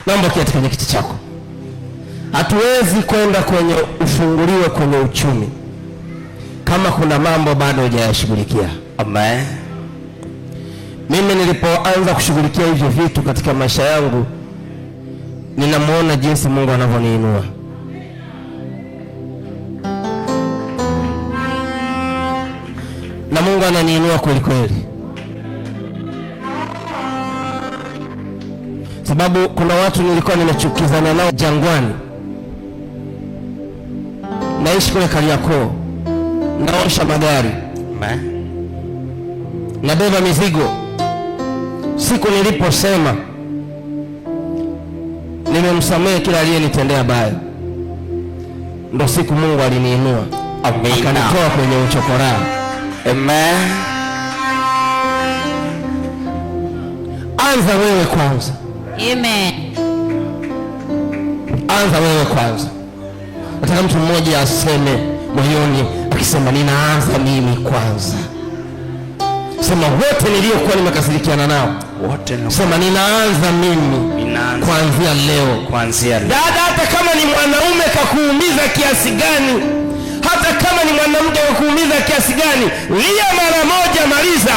Naomba keti kwenye kiti chako. Hatuwezi kwenda kwenye ufunguliwe kwenye uchumi kama kuna mambo bado hujayashughulikia. Amen. Mimi nilipoanza kushughulikia hivyo vitu katika maisha yangu, ninamuona jinsi Mungu anavyoniinua. Na Mungu ananiinua kweli kweli. Sababu kuna watu nilikuwa nimechukizana nao Jangwani. Naishi kule Kariakoo. Naosha magari. Nabeba mizigo. Siku niliposema nimemsamehe kila aliyenitendea baya, ndo siku Mungu aliniinua. Akanitoa kwenye uchokora. Amen. Anza wewe kwanza. Amen. Anza wewe kwanza. Nataka mtu mmoja aseme moyoni, akisema ninaanza mimi kwanza. Sema wote niliokuwa nimekasirikiana nao. Sema ninaanza mimi kuanzia leo. Dada, hata kama ni mwanaume kakuumiza kiasi gani, hata kama ni mwanamke kakuumiza kiasi gani, lia mara moja, maliza,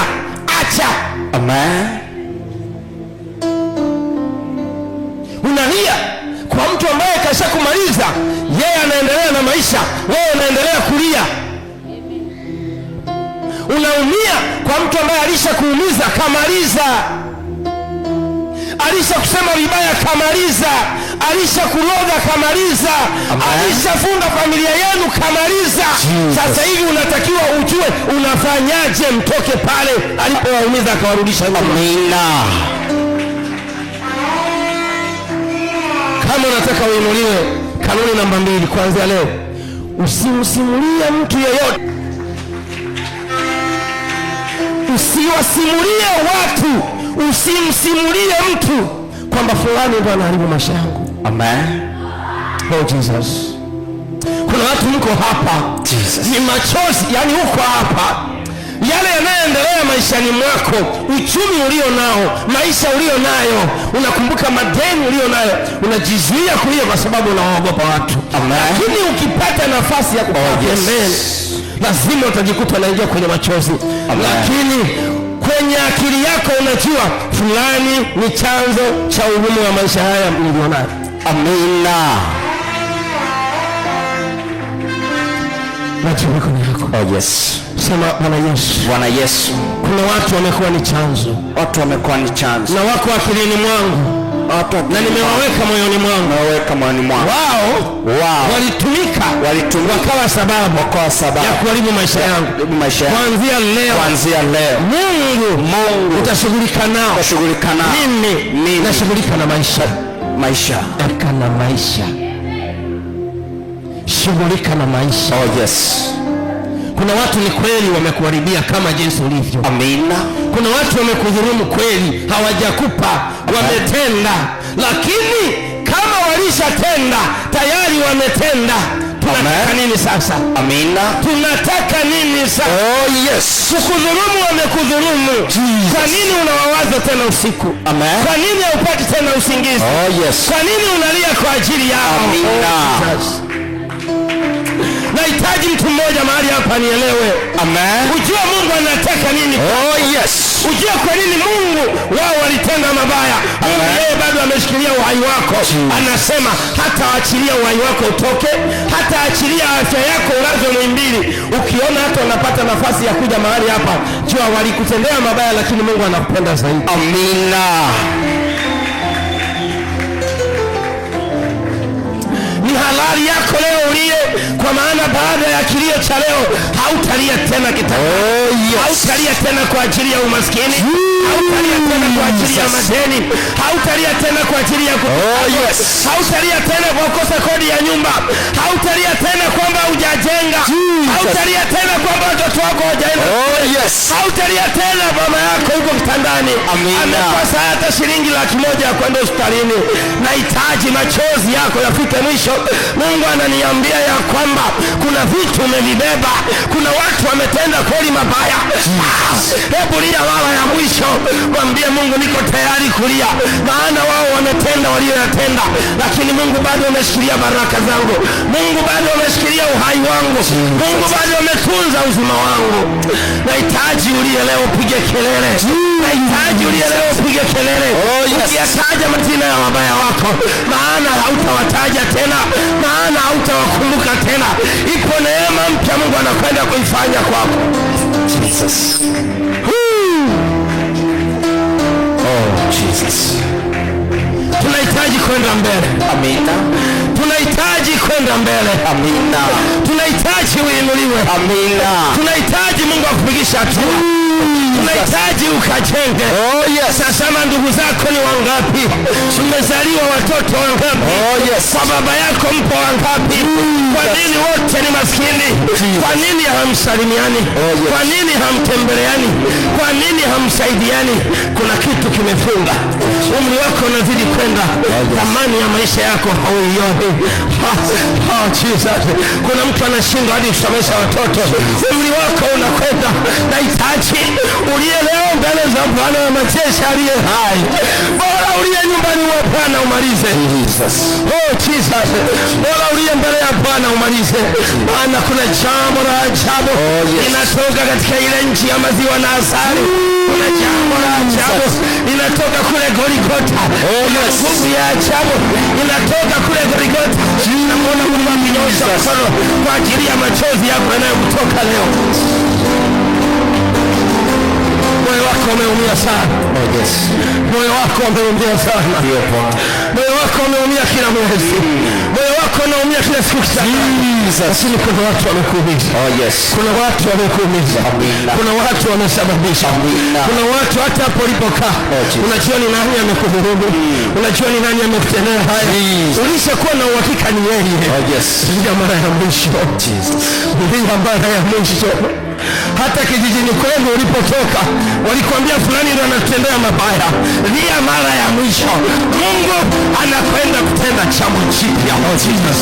acha. Amen. Unalia kwa mtu ambaye kashakumaliza, yeye anaendelea na maisha, wewe unaendelea kulia. Unaumia kwa mtu ambaye alishakuumiza, kamaliza. Alishakusema vibaya, kamaliza. Alishakuroga, kamaliza. Alishafunga familia yenu, kamaliza. Sasa hivi unatakiwa ujue unafanyaje mtoke pale alipowaumiza akawarudisha nyuma. Amina. Kama unataka uinuliwe, kanuni namba 2 kuanzia leo, usimsimulie mtu yeyote. Usiwasimulie watu, usimsimulie mtu kwamba fulani ndo anaharibu maisha yangu. Amen. Oh Jesus. Kuna watu mko hapa, Jesus, ni machozi, yani uko hapa, yale yanayoendelea maishani mwako, uchumi ulio nao, maisha ulio nayo, unakumbuka madeni ulio nayo, unajizuia kulia kwa sababu unaogopa watu. Amen. Lakini ukipata nafasi ya kukaa pembeni, lazima utajikuta unaingia kwenye machozi. Amen. Lakini kwenye akili yako unajua fulani ni chanzo cha ugumu wa maisha haya nilionayo. Amina. Najua kuna yako. Oh yes. Sema Bwana Yesu. Bwana Yesu. Kuna watu wamekuwa ni chanzo. Watu wamekuwa ni chanzo. Na wako akilini mwangu. Na nimewaweka moyoni mwangu. Naweka moyoni mwangu. Wao walitumika wakawa sababu ya kuharibu maisha yangu. Kuanzia leo Mungu utashughulika nao. Mimi nashughulika na maisha. Eka na maisha. Shughulika na maisha. Oh yes. Kuna watu ni kweli wamekuharibia kama jinsi ulivyo. Amina. Kuna watu wamekudhulumu kweli, hawajakupa, wametenda. Lakini kama walishatenda, tayari wametenda. Tunataka nini sasa? Amina. Tunataka nini sasa? Oh yes. Kukudhulumu wamekudhulumu. Kwa nini unawawaza tena usiku? Amen. Kwa nini haupati tena usingizi? Oh yes. Kwa nini unalia kwa ajili yao? Amina. Nahitaji mtu mmoja mahali hapa nielewe. Amen. Ujue Mungu anataka nini? Oh yes. Ujue kwa nini Mungu wao walitenda mabaya. Mungu yeye bado ameshikilia uhai wako. Anasema hata achilia uhai wako utoke, hata achilia afya yako ulazwe Muhimbili. Ukiona hata unapata nafasi ya kuja mahali hapa, jua walikutendea mabaya, lakini Mungu anakupenda zaidi. Amina. Ni halali yako leo ulie, kwa maana baada ya kilio cha leo hautalia tena kitandani. Oh yes. Hautalia tena kwa ajili ya umaskini. Hautalia tena kwa ajili ya madeni. Hautalia tena kwa ajili ya hautalia tena kwa kukosa kodi ya nyumba. Hautalia tena kwamba hujajenga. Hautalia tena kwamba watoto wako hawajaenda. Oh yes. Hautalia tena mama yako yuko kitandani. Amekosa hata shilingi 100,000 ya kwenda hospitalini. Nahitaji machozi yako yafike mwisho. Mungu ananiambia ya kwamba kuna vitu umevibeba, kuna watu wametenda kweli mabaya. Hebu lia mara ya mwisho. mwambie Mungu, niko tayari kulia, maana wao wametenda walioyatenda, lakini Mungu bado ameshikilia baraka zangu. Mungu bado ameshikilia uhai wangu. Mungu bado ametunza uzima wangu. Nahitaji ulie leo upige kelele. Nahitaji ulie leo upige kelele. Ukiyataja majina ya wabaya wako, maana hautawataja tena, maana hautawakumbuka tena. Ipo neema mpya Mungu anakwenda kuifanya kwako. Jesus. Oh Jesus. Tunahitaji kwenda mbele. Amina. Tunahitaji kwenda mbele. Amina. Tunahitaji uinuliwe. Amina. Tunahitaji Mungu akupigisha hatua. Tunahitaji ukajenge. Oh yes. Nasema ndugu zako ni wangapi? Umezaliwa watoto wangapi? Oh yes. Kwa baba yako mpo wangapi? Kwa nini wote ni maskini? Kwa nini hamsalimiani? Kwa nini hamtembeleani? Kwa nini hamsaidiani? Kuna kitu kimefunga. Umri wako unazidi kwenda, thamani ya maisha yako hauioni. Oh Jesus. Kuna mtu anashindwa hadi kusomesha watoto. Umri wako unakwenda. Nahitaji ulie leo mbele za Bwana wa majeshi aliye hai. Bora ulie nyumbani mwa Bwana umalize. Oh Jesus. Bora ulie mbele ya Bwana umalize. Maana kuna jambo la ajabu linatoka katika ile nchi ya maziwa na asali. Kuna jambo la ajabu linatoka kule Golgotha. Nguvu ya ajabu inatoka kule Golgotha. Namuona Mungu akinyoosha mkono kwa ajili ya machozi yako yanayokutoka leo. Moyo wako umeumia sana. Oh yes. Moyo wako umeumia sana. Moyo wako umeumia kila mwezi. Moyo wako unaumia kila siku sana. Lakini kuna watu wamekuumiza. Oh yes. Kuna watu wamekuumiza. Kuna watu wamesababisha. Kuna watu hata hapo ulipokaa unajua ni nani amekudhulumu. Unajua ni nani amekutendea haya. Ulishakuwa na uhakika ni yeye. Oh yes. Ndio mara ya mwisho. Jesus. Ndio mara ya mwisho. Hata kijijini kwenu ulipotoka walikwambia fulani ndio anatendea mabaya. Ndio mara ya mwisho. Mungu anakwenda kutenda jambo jipya. Oh Jesus.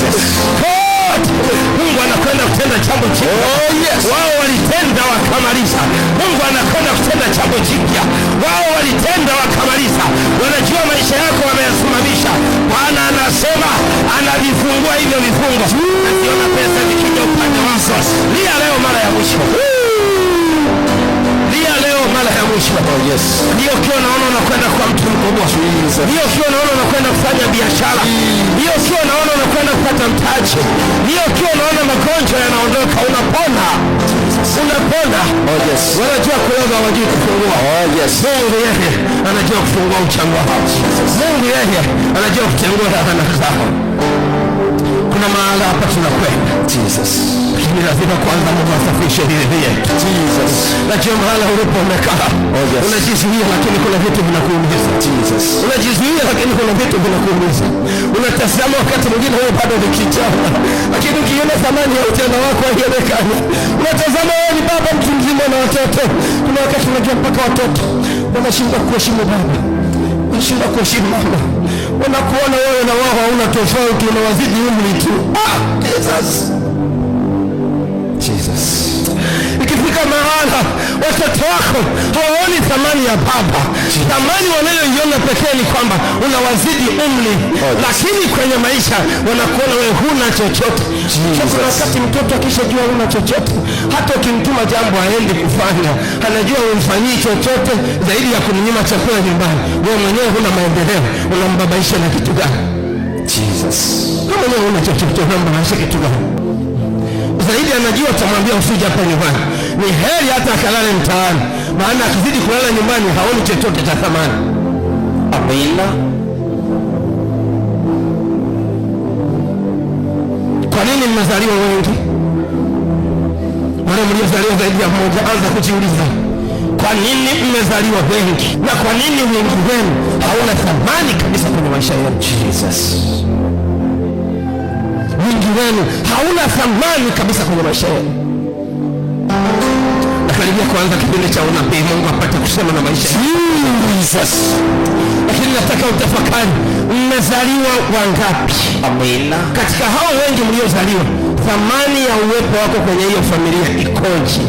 Mungu anakwenda kutenda jambo jipya. Oh yes. Wao walitenda wakamaliza. Mungu anakwenda kutenda jambo jipya. Wao walitenda wakamaliza. Wanajua maisha yako wameyasimamisha. Bwana anasema anavifungua hivyo vifungo. Naziona pesa zikija upande wako. Lia leo mara ya mwisho. Lia leo mara ya mwisho. Oh yes. Ndio ukiwa unaona unakwenda kwa mtu mkubwa. Ndio ukiwa unaona unakwenda kufanya biashara. Ndio ukiwa unaona unakwenda kupata mtaji. Ndio ukiwa unaona magonjwa yanaondoka, unapona. Unapona. Oh yes. Wanajua kuoga, wajui kufungua. Oh yes. Mungu yeye anajua kufungua uchango wao. Mungu yeye anajua kutengua laana zao. Kuna mahala hapa tunakwenda. Jesus. Lakini lazima kwanza Mungu asafishe hili. Jesus. Najua mahala ulipo umekaa. Oh yes. Unajizuia lakini kuna vitu vinakuumiza. Jesus. Unajizuia lakini kuna vitu vinakuumiza. Unatazama wakati mwingine wewe bado ni kijana, lakini ukiona thamani ya ujana wako haionekani. Unatazama wewe ni baba mtu mzima na watoto. Kuna wakati unajua mpaka watoto wanashindwa kuheshimu baba. Wanashindwa kuheshimu mama. Wanakuona wewe na wao hauna tofauti, unawazidi umri tu. Jesus. Ikifika mahala watoto wako hawaoni thamani ya baba. Thamani wanayoiona pekee ni kwamba unawazidi umri. Lakini kwenye maisha wanakuona wewe huna chochote. Kuna wakati mtoto akishajua huna chochote, hata ukimtuma jambo haendi kufanya. Anajua umfanyii chochote zaidi ya kumnyima chakula nyumbani. Wewe mwenyewe huna maendeleo, unambabaisha na kitu gani? Jesus. Kama mwenyewe huna chochote, unambabaisha kitu gani? Zaidi anajua utamwambia usije hapa nyumbani. Ni heri hata akalale mtaani, maana akizidi kulala nyumbani haoni chochote cha thamani. Amina. Kwa nini mmezaliwa wengi? Wale mliozaliwa zaidi ya mmoja, anza kujiuliza. Kwa nini mmezaliwa wengi? Na kwa nini wengi wenu hauna thamani kabisa kwenye maisha yenu? Jesus. Wengi wenu hauna thamani kabisa kwenye maisha yenu. Nakaribia kuanza kipindi cha unabii, Mungu apate kusema na maisha Jesus. Lakini nataka utafakari, mmezaliwa wangapi? Amina. Katika hao wengi mliozaliwa, thamani ya uwepo wako kwenye hiyo familia ikoje?